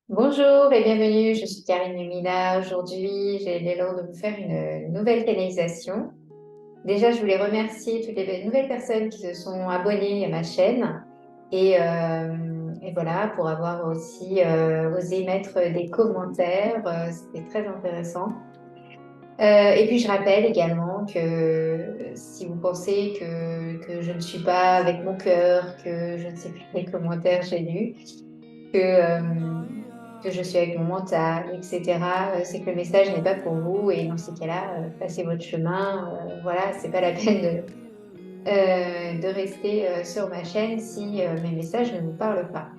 Bonjour et bienvenue, je suis Karine Lumina. Aujourd'hui, j'ai l'élan de vous faire une nouvelle canalisation. Déjà, je voulais remercier toutes les nouvelles personnes qui se sont abonnées à ma chaîne et voilà, pour avoir aussi osé mettre des commentaires. C'était très intéressant. Et puis, je rappelle également que si vous pensez que je ne suis pas avec mon cœur, que je ne sais plus quels commentaires j'ai lus, que, euh, que je suis avec mon mental, etc., c'est que le message n'est pas pour vous et dans ces cas-là, passez votre chemin. Voilà, c'est pas la peine de rester sur ma chaîne si mes messages ne vous parlent pas.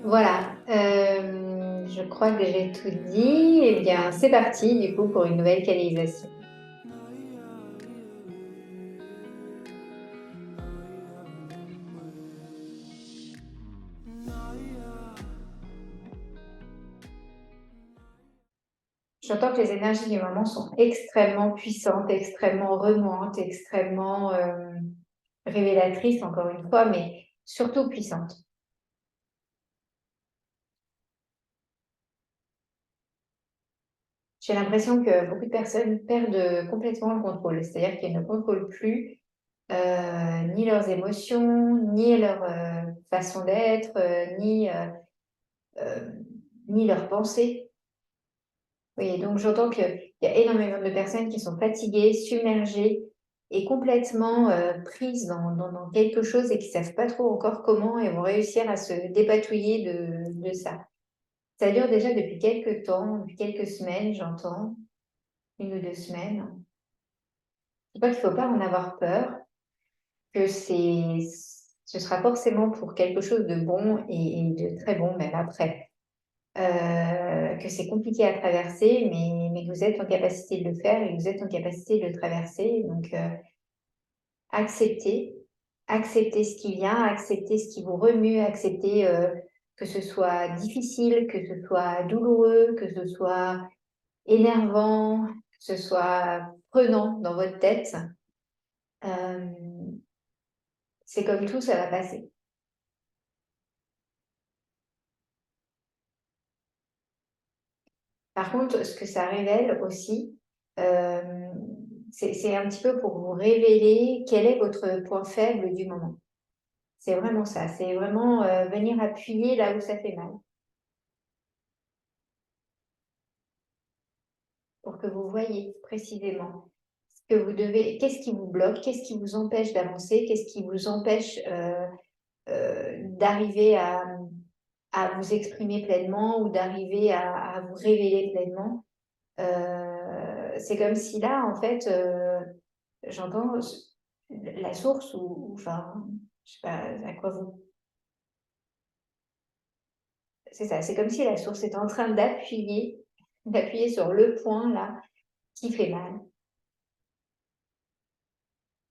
Voilà, je crois que j'ai tout dit. Eh bien, c'est parti du coup pour une nouvelle canalisation. J'entends que les énergies du moment sont extrêmement puissantes, extrêmement remuantes, extrêmement révélatrices, encore une fois, mais surtout puissantes. J'ai l'impression que beaucoup de personnes perdent complètement le contrôle, c'est-à-dire qu'elles ne contrôlent plus ni leurs émotions, ni leur façon d'être, euh, ni leurs pensées. Oui, donc j'entends qu'il y a énormément de personnes qui sont fatiguées, submergées et complètement prises dans quelque chose et qui ne savent pas trop encore comment elles vont réussir à se dépatouiller de ça. Ça dure déjà depuis quelques temps, depuis quelques semaines, j'entends, 1 ou 2 semaines. Je crois qu'il ne faut pas en avoir peur, que ce sera forcément pour quelque chose de bon et de très bon même après. Que c'est compliqué à traverser, mais que vous êtes en capacité de le faire et que vous êtes en capacité de le traverser. Donc, acceptez, acceptez ce qui vient, acceptez ce qui vous remue, acceptez que ce soit difficile, que ce soit douloureux, que ce soit énervant, que ce soit prenant dans votre tête. Euh, c'est comme tout, ça va passer. Par contre, ce que ça révèle aussi, euh, c'est un petit peu pour vous révéler quel est votre point faible du moment. C'est vraiment ça, c'est vraiment venir appuyer là où ça fait mal, pour que vous voyez précisément ce que vous devez, qu'est-ce qui vous bloque, qu'est-ce qui vous empêche d'avancer, qu'est-ce qui vous empêche d'arriver à vous exprimer pleinement ou d'arriver à vous révéler pleinement. C'est comme si là, en fait, j'entends la source enfin, je sais pas à quoi vous. C'est ça, c'est comme si la source était en train d'appuyer sur le point là qui fait mal.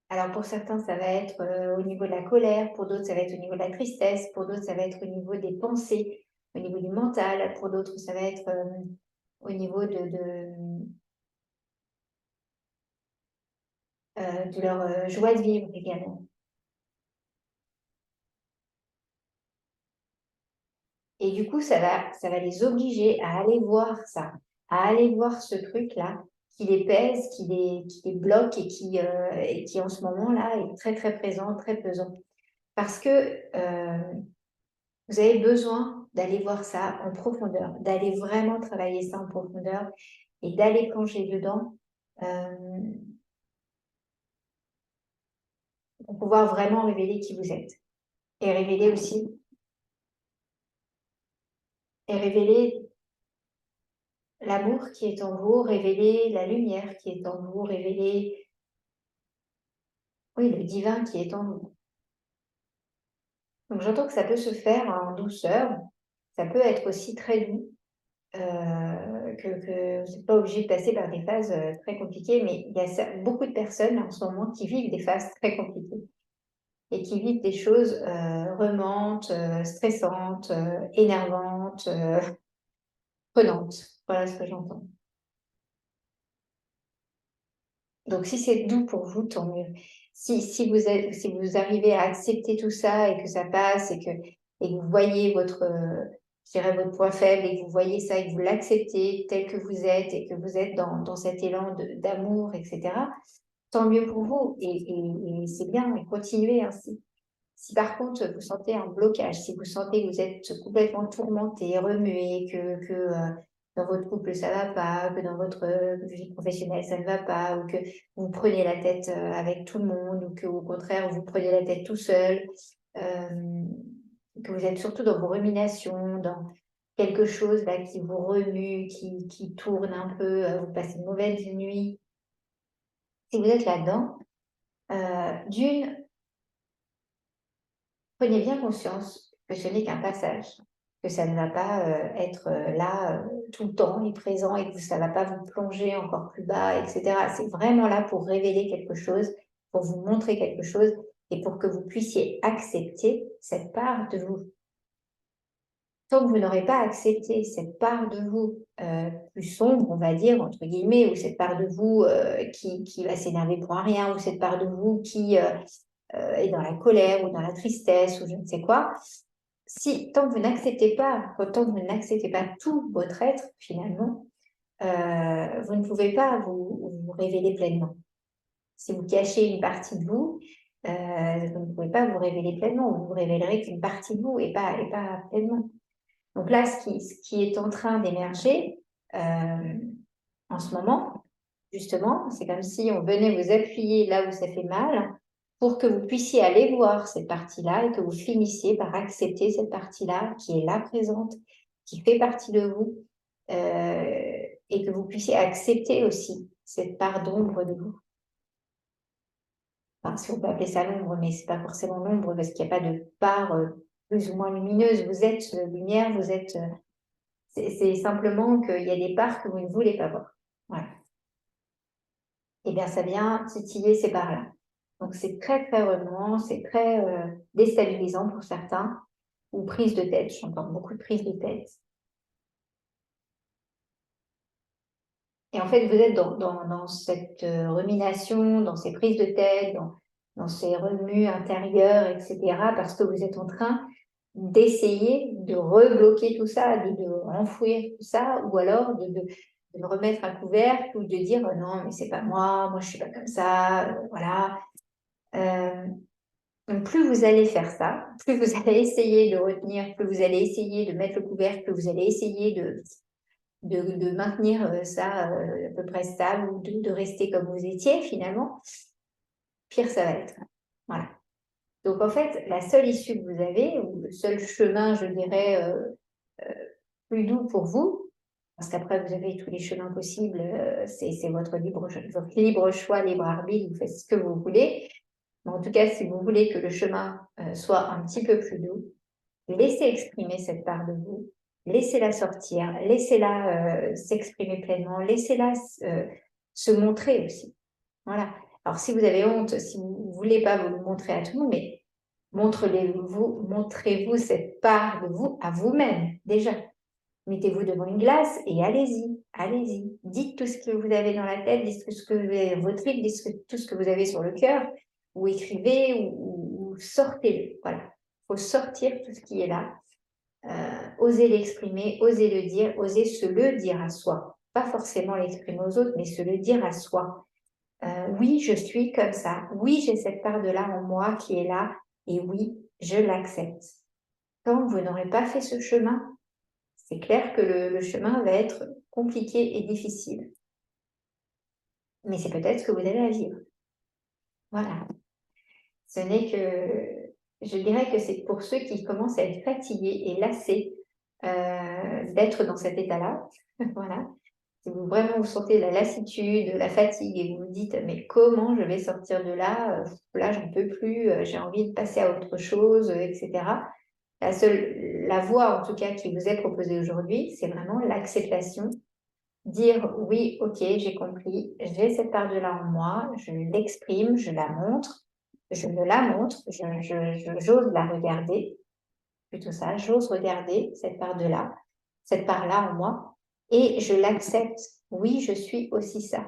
Alors pour certains, ça va être au niveau de la colère, pour d'autres, ça va être au niveau de la tristesse, pour d'autres, ça va être au niveau des pensées, au niveau du mental, pour d'autres, ça va être au niveau de leur joie de vivre également. Et du coup, ça va les obliger à aller voir ça, à aller voir ce truc-là qui les pèse, qui les bloque et qui en ce moment-là est très très présent, très pesant. Parce que vous avez besoin d'aller voir ça en profondeur, d'aller vraiment travailler ça en profondeur et d'aller plonger dedans euh, pour pouvoir vraiment révéler qui vous êtes. Et révéler aussi, et révéler l'amour qui est en vous, révéler la lumière qui est en vous, révéler, oui, le divin qui est en vous. Donc j'entends que ça peut se faire en douceur, ça peut être aussi très doux, que vous n'êtes pas obligé de passer par des phases très compliquées, mais il y a beaucoup de personnes en ce moment qui vivent des phases très compliquées et qui vivent des choses remuantes, stressantes, énervantes, prenantes. Voilà ce que j'entends. Donc, si c'est doux pour vous, tant mieux. Si vous arrivez à accepter tout ça et que ça passe et que vous voyez je dirais, votre point faible et que vous voyez ça et que vous l'acceptez tel que vous êtes et que vous êtes dans cet élan d'amour, etc., tant mieux pour vous et c'est bien, et continuez ainsi. Si par contre vous sentez un blocage, si vous sentez que vous êtes complètement tourmenté, remué, que dans votre couple ça va pas, que dans votre vie professionnelle ça ne va pas, ou que vous prenez la tête avec tout le monde, ou que au contraire vous prenez la tête tout seul, que vous êtes surtout dans vos ruminations, dans quelque chose là qui vous remue, qui tourne un peu, vous passez une mauvaise nuit. Si vous êtes là-dedans, d'une, prenez bien conscience que ce n'est qu'un passage, que ça ne va pas être là tout le temps et présent et que ça ne va pas vous plonger encore plus bas, etc. C'est vraiment là pour révéler quelque chose, pour vous montrer quelque chose et pour que vous puissiez accepter cette part de vous. Tant que vous n'aurez pas accepté cette part de vous plus sombre, on va dire, entre guillemets, ou cette part de vous qui va s'énerver pour un rien, ou cette part de vous qui est dans la colère ou dans la tristesse ou je ne sais quoi, tant que vous n'acceptez pas, tant que vous n'acceptez pas tout votre être, finalement, vous ne pouvez pas vous révéler pleinement. Si vous cachez une partie de vous, vous ne pouvez pas vous révéler pleinement, vous ne vous révélerez qu'une partie de vous et pas pleinement. Donc là, ce qui est en train d'émerger en ce moment, justement, c'est comme si on venait vous appuyer là où ça fait mal pour que vous puissiez aller voir cette partie-là et que vous finissiez par accepter cette partie-là qui est là présente, qui fait partie de vous, et que vous puissiez accepter aussi cette part d'ombre de vous. Enfin, si on peut appeler ça l'ombre, mais c'est pas forcément l'ombre parce qu'il n'y a pas de part plus ou moins lumineuse. Vous êtes lumière, vous êtes... c'est simplement qu'il y a des parts que vous ne voulez pas voir. Voilà. Eh bien, ça vient titiller ces parts-là. Donc, c'est très, très remuant, c'est très déstabilisant pour certains, ou prise de tête. J'entends beaucoup de prise de tête. Et en fait, vous êtes dans cette rumination, dans ces prises de tête, dans ces remues intérieures, etc., parce que vous êtes en train d'essayer de rebloquer tout ça, de enfouir tout ça, ou alors de me remettre un couvercle ou de dire non, mais c'est pas moi je suis pas comme ça, voilà. Donc plus vous allez faire ça, plus vous allez essayer de retenir, plus vous allez essayer de mettre le couvercle, plus vous allez essayer de maintenir ça à peu près stable ou de rester comme vous étiez finalement, pire ça va être. Voilà. Donc en fait, la seule issue que vous avez, ou le seul chemin, je dirais, plus doux pour vous, parce qu'après vous avez tous les chemins possibles, c'est votre libre choix, libre arbitre, vous faites ce que vous voulez. Mais en tout cas, si vous voulez que le chemin soit un petit peu plus doux, laissez exprimer cette part de vous, laissez-la sortir, laissez-la s'exprimer pleinement, laissez-la se montrer aussi. Voilà. Alors si vous avez honte, si vous ne voulez pas vous le montrer à tout le monde, mais montrez-vous cette part de vous à vous-même déjà. Mettez-vous devant une glace et allez-y, allez-y. Dites tout ce que vous avez dans la tête, dites tout ce que vous avez dans votre livre, dites tout ce que vous avez sur le cœur, ou écrivez, ou sortez-le. Voilà. Il faut sortir tout ce qui est là. Oser l'exprimer, oser le dire, oser se le dire à soi. Pas forcément l'exprimer aux autres, mais se le dire à soi. Oui, je suis comme ça. Oui, j'ai cette part de là en moi qui est là. Et oui, je l'accepte. Tant que vous n'aurez pas fait ce chemin, c'est clair que le chemin va être compliqué et difficile. Mais c'est peut-être ce que vous avez à vivre. Voilà. Ce n'est que, je dirais que c'est pour ceux qui commencent à être fatigués et lassés d'être dans cet état-là. Voilà. Si vous vraiment vous sentez la lassitude, la fatigue et vous vous dites mais comment je vais sortir de là, là j'en peux plus, j'ai envie de passer à autre chose, etc. La voie en tout cas qui vous est proposée aujourd'hui, c'est vraiment l'acceptation. Dire oui, ok, j'ai compris, j'ai cette part de là en moi, je l'exprime, je la montre, je me la montre, j'ose la regarder, plutôt ça, j'ose regarder cette part de là, cette part-là en moi, et je l'accepte. Oui, je suis aussi ça.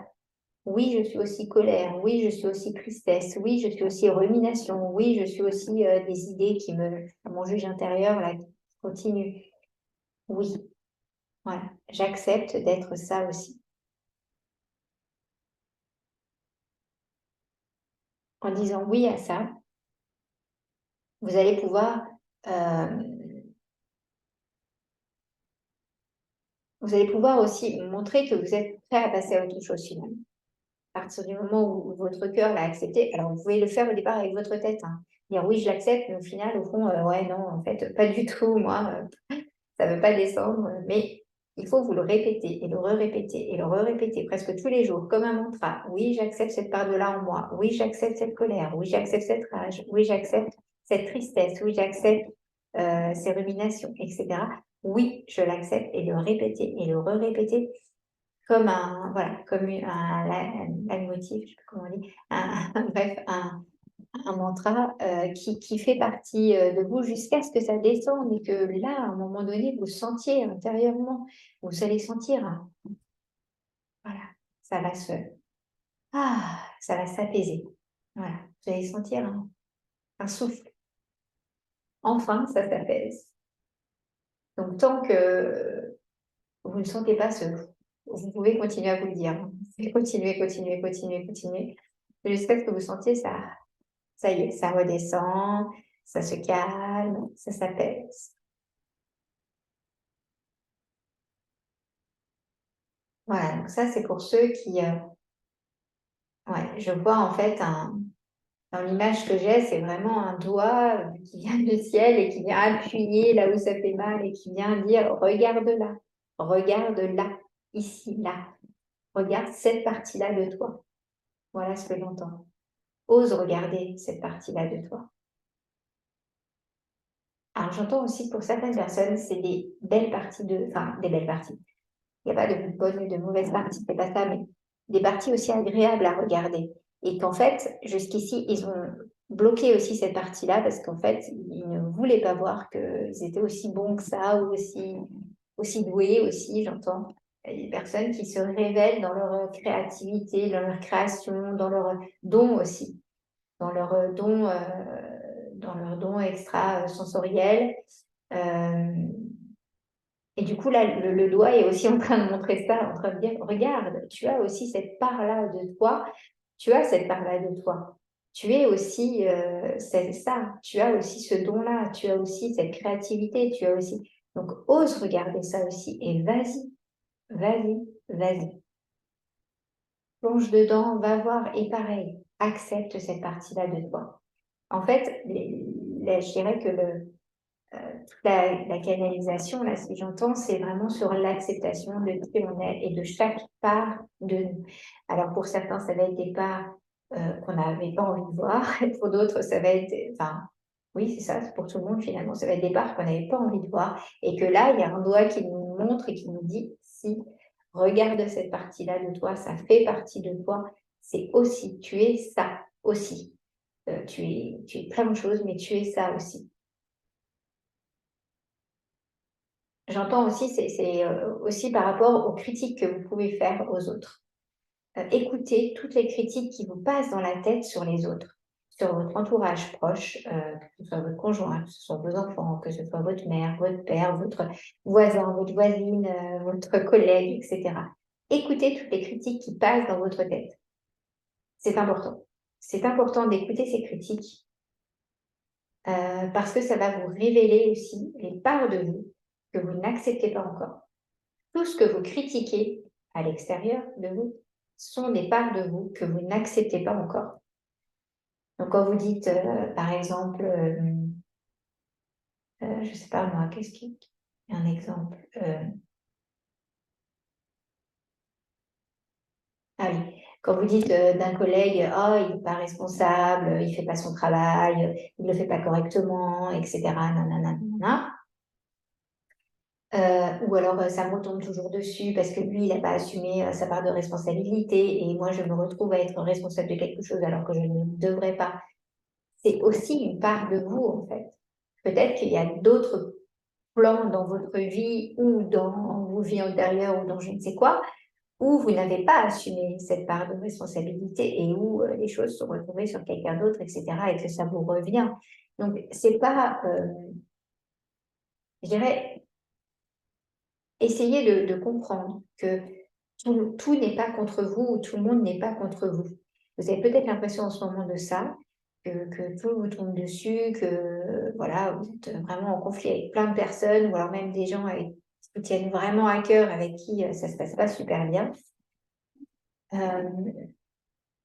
Oui, je suis aussi colère. Oui, je suis aussi tristesse. Oui, je suis aussi rumination. Oui, je suis aussi des idées mon juge intérieur là, qui continue. oui, voilà, j'accepte d'être ça aussi. En disant oui à ça, vous allez pouvoir, hem, vous allez pouvoir aussi montrer que vous êtes prêt à passer à autre chose finalement. À partir du moment où votre cœur l'a accepté, alors vous pouvez le faire au départ avec votre tête, hein. Dire: «Oui, je l'accepte», mais au final, au fond, «Ouais, non, en fait, pas du tout, moi, ça veut pas descendre», mais il faut vous le répéter et le re-répéter et le re-répéter presque tous les jours comme un mantra. «Oui, j'accepte cette part de là en moi. Oui, j'accepte cette colère. Oui, j'accepte cette rage. Oui, j'accepte cette tristesse. Oui, j'accepte, ces ruminations» et cetera. Oui, je l'accepte et le répéter et le re-répéter comme un voilà, comme u un leitmotiv, je sais plus comment on dit, un bref, un mantra, qui fait partie, de vous jusqu'à ce que ça descende et que là, à un moment donné, vous sentiez intérieurement, vous allez sentir voilà, ça va se ça va s'apaiser. Voilà, vous allez sentir un souffle. Enfin, ça s'apaise. Donc tant que vous ne sentez pas ce vous pouvez continuer à vous le dire, hein. Vous pouvez continuer, continuer, continuer, continuer, jusqu'à ce que vous sentiez ça y est, ça redescend, ça se calme, ça s'apaise. Voilà, donc ça, c'est pour ceux qui, ouais, je vois en fait dans l'image que j'ai, c'est vraiment un doigt, qui vient du ciel et qui vient appuyer là où ça fait mal et qui vient dire: regarde là, ici, là, regarde cette partie-là de toi». Voilà ce que j'entends. Ose regarder cette partie-là de toi. Alors j'entends aussi que pour certaines personnes, c'est des belles parties enfin des belles parties. Il n'y a pas de bonne ou de mauvaise partie, c'est pas ça, mais des parties aussi agréables à regarder. Et qu'en fait, jusqu'ici, ils ont bloqué aussi cette partie-là parce qu'en fait, ils ne voulaient pas voir qu'ils étaient aussi bons que ça ou aussi doués aussi, j'entends. Il y a des personnes qui se révèlent dans leur créativité, dans leur création, dans leurs dons aussi, dans leurs dans leurs dons extrasensoriels. Hem et du coup, là, le doigt est aussi en train de montrer ça, en train de dire: «Regarde, tu as aussi cette part-là de toi, tu as cette part-là de toi. Tu es aussi, c'est ça, tu as aussi ce don-là, tu as aussi cette créativité, tu as aussi» donc ose regarder ça aussi et vas-y, vas-y, vas-y. Plonge dedans, va voir et pareil, accepte cette partie-là de toi. En fait, je dirais que toute la canalisation, là, ce que j'entends, c'est vraiment sur l'acceptation de qui on est et de chaque part de nous. Alors pour certains, ça va être des parts, qu'on n'avait pas envie de voir et pour d'autres, ça va être enfin, oui, c'est ça, c'est pour tout le monde finalement, ça va être des parts qu'on n'avait pas envie de voir et que là, il y a un doigt qui nous montre et qui nous dit: «Si, regarde cette partie-là de toi, ça fait partie de toi, c'est aussi, tu es ça aussi. Tu es plein de choses, mais tu es ça aussi». J'entends aussi, aussi par rapport aux critiques que vous pouvez faire aux autres. Écoutez toutes les critiques qui vous passent dans la tête sur les autres, sur votre entourage proche, que ce soit votre conjoint, que ce soit vos enfants, que ce soit votre mère, votre père, votre voisin, votre voisine, votre collègue et cetera. Écoutez toutes les critiques qui passent dans votre tête. C'est important. C'est important d'écouter ces critiques, parce que ça va vous révéler aussi les parts de vous que vous n'acceptez pas encore. Tout ce que vous critiquez à l'extérieur de vous sont des parts de vous que vous n'acceptez pas encore. Donc quand vous dites, par exemple, je ne sais pas moi, qu'est-ce qui un exemple? Ah oui, quand vous dites, d'un collègue: «Oh, il n'est pas responsable, il ne fait pas son travail, il ne le fait pas correctement et cetera, nanana, nanana». Ou alors, ça me retombe toujours dessus parce que lui, il n'a pas assumé, sa part de responsabilité et moi, je me retrouve à être responsable de quelque chose alors que je ne devrais pas. C'est aussi une part de vous, en fait. Peut-être qu'il y a d'autres plans dans votre vie ou dans vos vies antérieures ou dans je ne sais quoi, où vous n'avez pas assumé cette part de responsabilité et où, les choses sont retombées sur quelqu'un d'autre et cetera et que ça vous revient. Donc c'est pas, je dirais essayez de comprendre que tout n'est pas contre vous ou tout le monde n'est pas contre vous. Vous avez peut-être l'impression en ce moment de ça, que tout vous tombe dessus, que voilà, vous êtes vraiment en conflit avec plein de personnes ou alors même des gens qui vous tiennent vraiment à cœur, avec qui ça se passe pas super bien.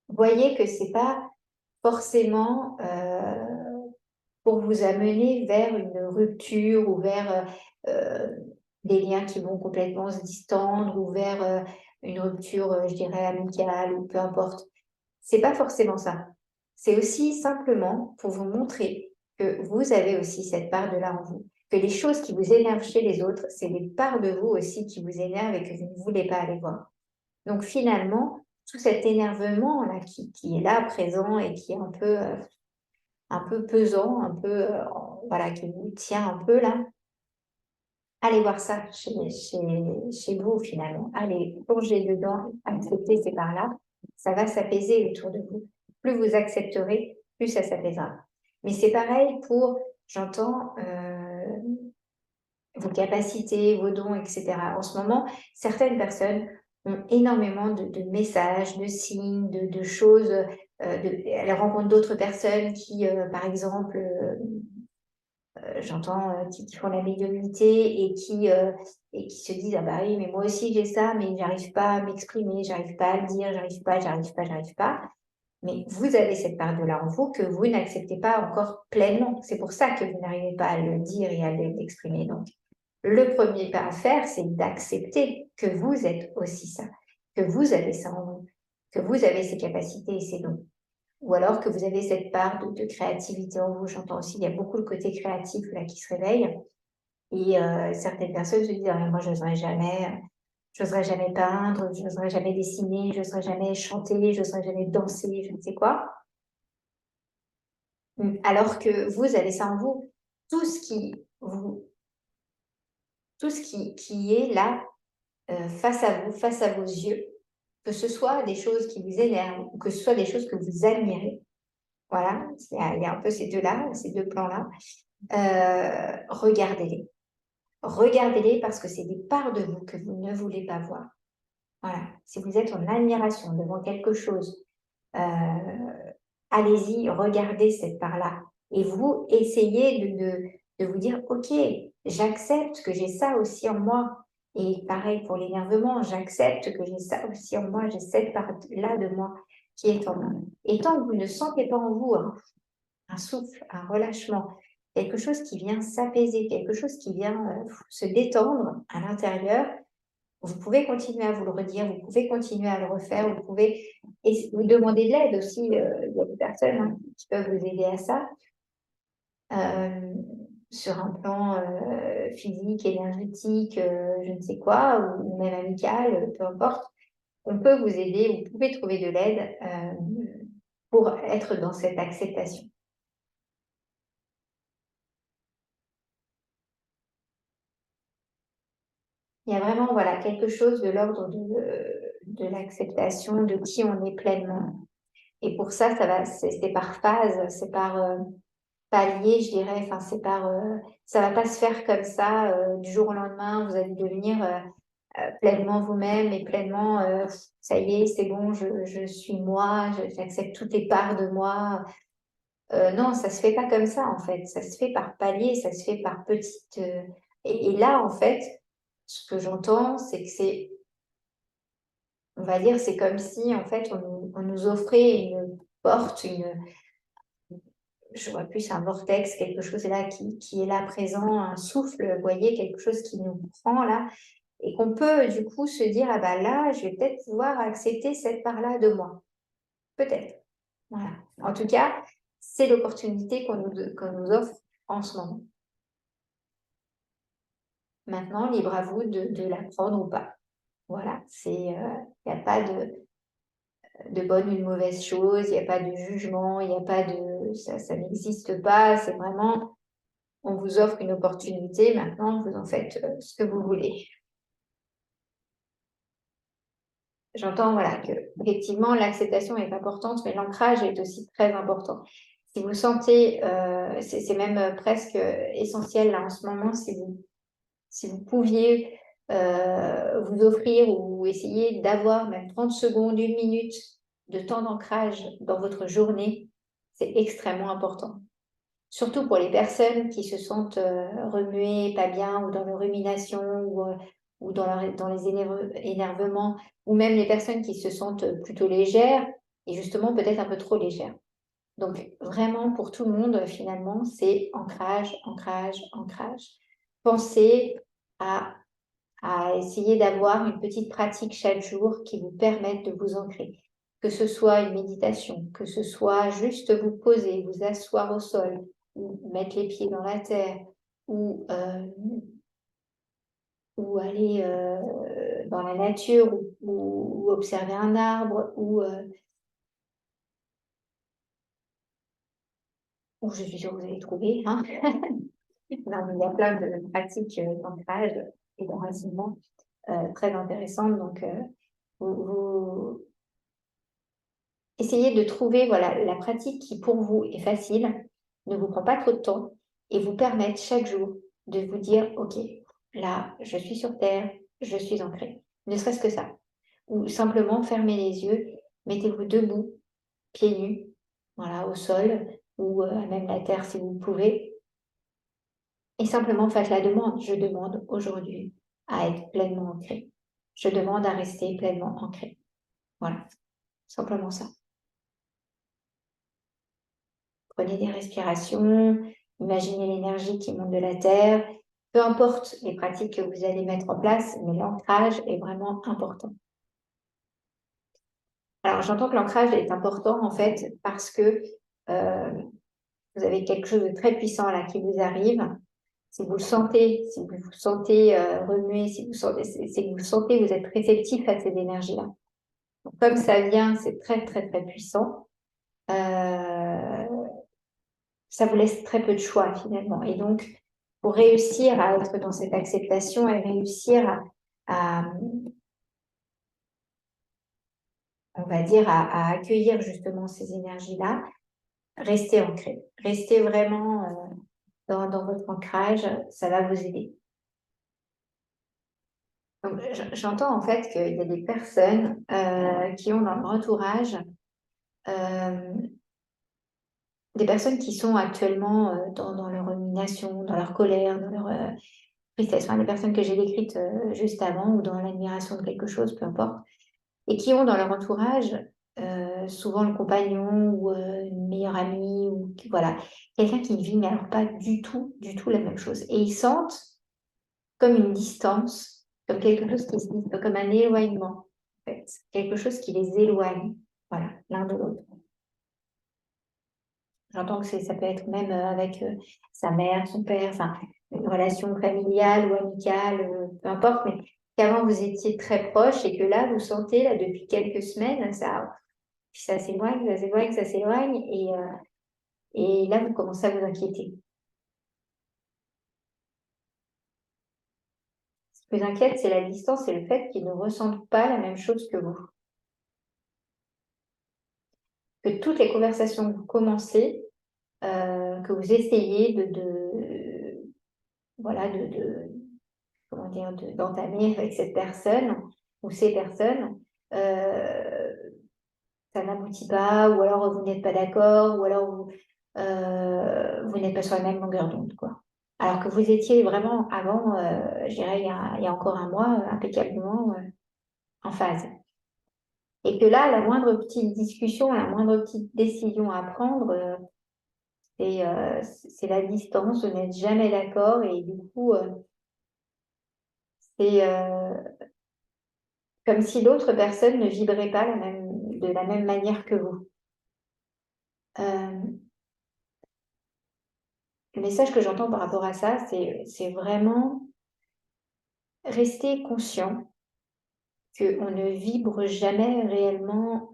Voyez que c'est pas forcément pour vous amener vers une rupture ou vers des liens qui vont complètement se distendre ou vers une rupture, je dirais, amicale ou peu importe. C'est pas forcément ça. C'est aussi simplement pour vous montrer que vous avez aussi cette part de là en vous, que les choses qui vous énervent chez les autres, c'est des parts de vous aussi qui vous énervent et que vous ne voulez pas aller voir. Donc finalement, tout cet énervement-là qui est là, présent et qui est un peu pesant, un peu, voilà, qui vous tient un peu là, allez voir ça chez vous finalement. Allez plonger dedans, accepter ces parts-là, ça va s'apaiser autour de vous. Plus vous accepterez, plus ça s'apaisera. Mais c'est pareil pour, j'entends, vos capacités, vos dons, et cetera. En ce moment, certaines personnes ont énormément de messages, de signes, de choses, elles rencontrent d'autres personnes qui, par exemple, j'entends, qui font la médiumnité et qui se disent: «Ah bah oui, mais moi aussi j'ai ça, mais j'arrive pas à m'exprimer, j'arrive pas à le dire, j'arrive pas». Mais vous avez cette part de là en vous que vous n'acceptez pas encore pleinement. C'est pour ça que vous n'arrivez pas à le dire et à l'exprimer. Donc le premier pas à faire, c'est d'accepter que vous êtes aussi ça, que vous avez ça en vous, que vous avez ces capacités et ces dons. Ou alors que vous avez cette part de créativité en vous. J'entends aussi, il y a beaucoup le côté créatif là qui se réveille et certaines personnes se disent: «Ah mais moi j'oserais jamais peindre, j'oserais jamais dessiner, j'oserais jamais chanter, j'oserais jamais danser», je ne sais quoi. Alors que vous avez ça en vous. Tout ce qui vous tout ce qui est là, face à vous, face à vos yeux, que ce soit des choses qui vous énervent ou que ce soit des choses que vous admirez, voilà, il y a un peu ces 2 là, ces 2 plans-là. Regardez-les. Regardez-les parce que c'est des parts de vous que vous ne voulez pas voir. Voilà. Si vous êtes en admiration devant quelque chose, heu, allez-y, regardez cette part-là et vous essayez de vous dire: «OK, j'accepte que j'ai ça aussi en moi» et pareil pour l'énervement, j'accepte que j'ai ça aussi en moi, j'ai cette part-là de moi qui est en moi et tant que vous ne sentez pas en vous un souffle, un relâchement, quelque chose qui vient s'apaiser, quelque chose qui vient, se détendre à l'intérieur. Vous pouvez continuer à vous le redire, vous pouvez continuer à le refaire, vous pouvez vous demander de l'aide aussi, il y a des personnes, hein, qui peuvent vous aider à ça, hem, sur un plan, physique, énergétique, je ne sais quoi, ou même amical, peu importe. On peut vous aider, vous pouvez trouver de l'aide, pour être dans cette acceptation. Il y a vraiment, voilà, quelque chose de l'ordre de l'acceptation de qui on est pleinement et pour ça, ça va c'est par phase, c'est par, palier, je dirais, enfin, c'est par, ça va pas se faire comme ça, du jour au lendemain, vous allez devenir, pleinement vous-même et pleinement, ça y est, c'est bon, je suis moi, j'accepte toutes les parts de moi. Non, ça se fait pas comme ça, en fait. Ça se fait par palier, ça se fait par petites, et là, en fait, ce que j'entends, c'est que c'est on va dire, c'est comme si, en fait, on nous offrait une porte, je vois plus un vortex, quelque chose là qui est là présent, un souffle, vous voyez? Quelque chose qui nous prend là et qu'on peut, du coup, se dire: «Ah bah là, je vais peut-être pouvoir accepter cette part-là de moi». Peut-être. Voilà. En tout cas, c'est l'opportunité qu'on nous offre en ce moment. Maintenant, libre à vous de la prendre ou pas. Voilà, il y a pas de bonne ou de mauvaise chose, il y a pas de jugement, il y a pas de ça n'existe pas, c'est vraiment on vous offre une opportunité, maintenant vous en faites, ce que vous voulez. J'entends, voilà, qu'effectivement l'acceptation est importante, mais l'ancrage est aussi très important. Si vous sentez, c'est même, presque, essentiel là en ce moment, si vous pouviez vous offrir ou essayer d'avoir même 30 secondes, 1 minute de temps d'ancrage dans votre journée, c'est extrêmement important. Surtout pour les personnes qui se sentent remuées, pas bien, ou dans le rumination, ou dans les énervements, ou même les personnes qui se sentent plutôt légères, et justement peut-être un peu trop légères. Donc vraiment pour tout le monde, finalement, c'est ancrage, ancrage, ancrage. Pensez à essayer d'avoir une petite pratique chaque jour qui vous permette de vous ancrer. Que ce soit une méditation, que ce soit juste vous poser, vous asseoir au sol, ou mettre les pieds dans la terre, ou, aller dans la nature, ou observer un arbre, ou je suis sûre que vous allez trouver, hein. Non, mais il y a plein de pratiques d'ancrage et d'enracinement très intéressantes. Donc, vous essayez de trouver voilà, la pratique qui pour vous est facile, ne vous prend pas trop de temps et vous permette chaque jour de vous dire, OK, là, je suis sur terre, je suis ancrée. Ne serait-ce que ça. Ou simplement fermez les yeux, mettez-vous debout, pieds nus, voilà, au sol, ou à même la terre si vous le pouvez. Et simplement faites la demande. Je demande aujourd'hui à être pleinement ancrée. Je demande à rester pleinement ancrée. Voilà, simplement ça. Prenez des respirations, imaginez l'énergie qui monte de la terre. Peu importe les pratiques que vous allez mettre en place, mais l'ancrage est vraiment important. Alors, j'entends que l'ancrage est important, en fait, parce que vous avez quelque chose de très puissant là qui vous arrive. Si vous le sentez, si vous vous sentez remuer, si vous sentez, c'est que vous sentez, vous êtes réceptif à ces énergies-là. Comme ça vient, c'est très, très, très puissant. Ça vous laisse très peu de choix finalement. Et donc, pour réussir à être dans cette acceptation et réussir on va dire, à accueillir justement ces énergies-là, restez ancré. Restez vraiment dans votre ancrage, ça va vous aider. Donc, j'entends en fait qu'il y a des personnes qui ont dans leur entourage euh, des personnes qui sont actuellement dans leur rumination, dans leur colère, dans leur tristesse, enfin, les personnes que j'ai décrites juste avant, ou dans l'admiration de quelque chose, peu importe, et qui ont dans leur entourage souvent le compagnon ou une meilleure amie, ou voilà, quelqu'un qui vit, mais alors pas du tout la même chose. Et ils sentent comme une distance, comme quelque chose qui se dit, comme un éloignement, en fait, quelque chose qui les éloigne, voilà, l'un de l'autre. J'entends que ça peut être même avec sa mère, son père, enfin, une relation familiale ou amicale, peu importe, mais qu'avant vous étiez très proches et que là, vous sentez, là, depuis quelques semaines, ça s'éloigne, ça s'éloigne, ça s'éloigne, et là, vous commencez à vous inquiéter. Ce qui vous inquiète, c'est la distance et le fait qu'ils ne ressentent pas la même chose que vous. Que toutes les conversations que vous commencez, que vous essayez voilà, comment dire, d'entamer avec cette personne ou ces personnes, ça n'aboutit pas, ou alors vous n'êtes pas d'accord, ou alors vous n'êtes pas sur la même longueur d'onde, quoi. Alors que vous étiez vraiment avant, je dirais, il y a encore un mois, impeccablement en phase. Et que là, la moindre petite discussion, la moindre petite décision à prendre, c'est la distance, vous n'êtes jamais d'accord, et du coup, c'est comme si l'autre personne ne vibrait pas de la même manière que vous. Le message que j'entends par rapport à ça, c'est vraiment rester conscient qu'on ne vibre jamais réellement,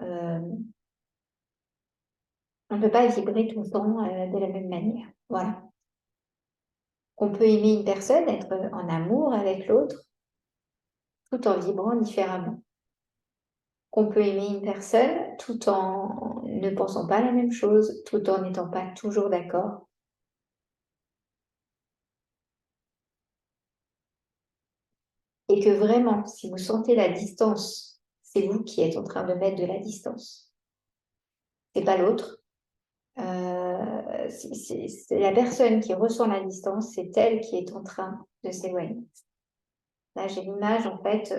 on ne peut pas vibrer tout le temps de la même manière. Voilà. On peut aimer une personne, être en amour avec l'autre, tout en vibrant différemment. Qu'on peut aimer une personne tout en ne pensant pas la même chose, tout en n'étant pas toujours d'accord. Et que vraiment, si vous sentez la distance, c'est vous qui êtes en train de mettre de la distance. C'est pas l'autre. C'est la personne qui ressent la distance, c'est elle qui est en train de s'éloigner. Là, j'ai l'image en fait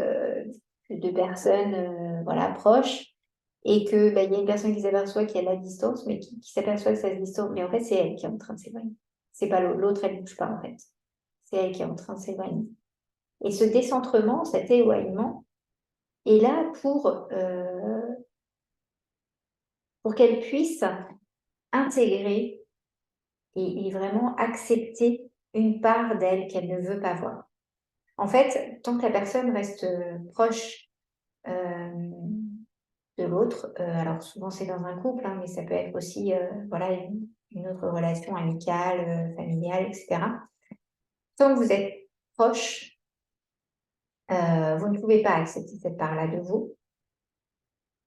de personnes voilà, proches et que il y a une personne qui s'aperçoit qu'il y a la distance, mais qui s'aperçoit que ça se distance, mais en fait, c'est elle qui est en train de s'éloigner. C'est pas l'autre, elle ne bouge pas en fait. C'est elle qui est en train de s'éloigner. Et ce décentrement, cet éloignement, est là pour qu'elle puisse intégrer et vraiment accepter une part d'elle qu'elle ne veut pas voir. En fait, tant que la personne reste proche de l'autre, alors souvent c'est dans un couple, hein, mais ça peut être aussi voilà, une autre relation amicale, familiale, etc. Tant que vous êtes proche, vous ne pouvez pas accepter cette part-là de vous,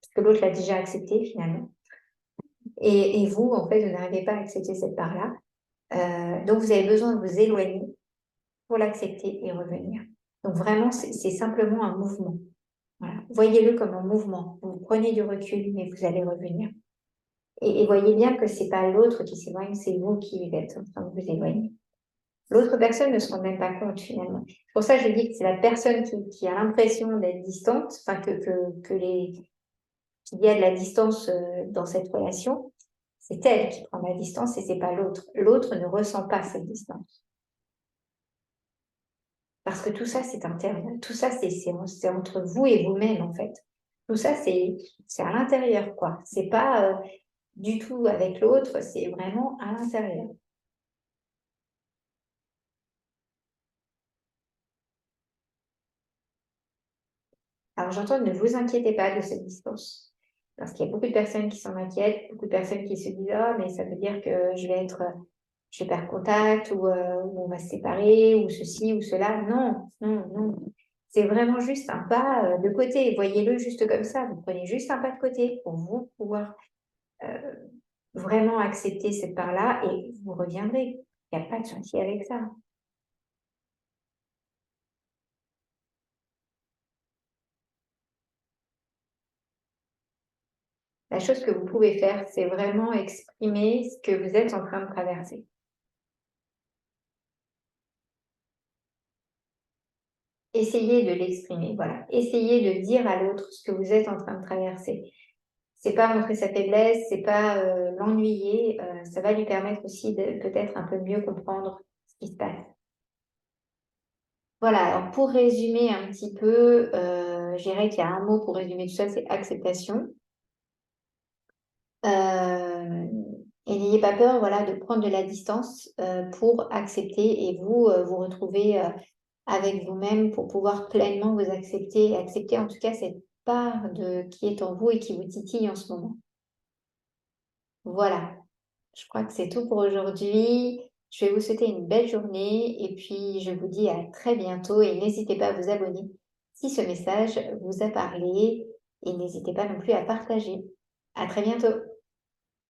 parce que l'autre l'a déjà acceptée finalement. Et vous, en fait, vous n'arrivez pas à accepter cette part-là. Donc vous avez besoin de vous éloigner pour l'accepter et revenir. Donc vraiment, c'est simplement un mouvement. Voilà. Voyez-le comme un mouvement. Vous prenez du recul, mais vous allez revenir. Et voyez bien que c'est pas l'autre qui s'éloigne, c'est vous qui êtes en train de vous éloigner. L'autre personne ne se rend même pas compte finalement. C'est pour ça que je dis que c'est la personne qui a l'impression d'être distante, enfin qu'il y a de la distance dans cette relation. C'est elle qui prend la distance et c'est pas l'autre. L'autre ne ressent pas cette distance. Parce que tout ça, c'est intérieur. Tout ça, c'est entre vous et vous-même, en fait. Tout ça, c'est à l'intérieur, quoi. C'est pas du tout avec l'autre, c'est vraiment à l'intérieur. Alors, j'entends, ne vous inquiétez pas de cette distance. Parce qu'il y a beaucoup de personnes qui s'en inquiètent, beaucoup de personnes qui se disent, ah, mais ça veut dire que je vais perdre contact, ou on va se séparer, ou ceci, ou cela. Non, non, non. C'est vraiment juste un pas de côté. Voyez-le juste comme ça. Vous prenez juste un pas de côté pour vous pouvoir euh, vraiment accepter cette part-là et vous reviendrez. Il n'y a pas de souci avec ça. La chose que vous pouvez faire, c'est vraiment exprimer ce que vous êtes en train de traverser. Essayez de l'exprimer, voilà. Essayez de dire à l'autre ce que vous êtes en train de traverser. C'est pas montrer sa faiblesse, c'est pas l'ennuyer, ça va lui permettre aussi de peut-être un peu mieux comprendre ce qui se passe. Voilà, alors pour résumer un petit peu, je dirais qu'il y a un mot pour résumer tout ça, c'est acceptation. Et n'ayez pas peur, voilà, de prendre de la distance pour accepter et vous retrouver avec vous-même pour pouvoir pleinement vous accepter, accepter en tout cas cette part qui est en vous et qui vous titille en ce moment. Voilà, je crois que c'est tout pour aujourd'hui. Je vais vous souhaiter une belle journée et puis je vous dis à très bientôt et n'hésitez pas à vous abonner si ce message vous a parlé et n'hésitez pas non plus à partager. À très bientôt.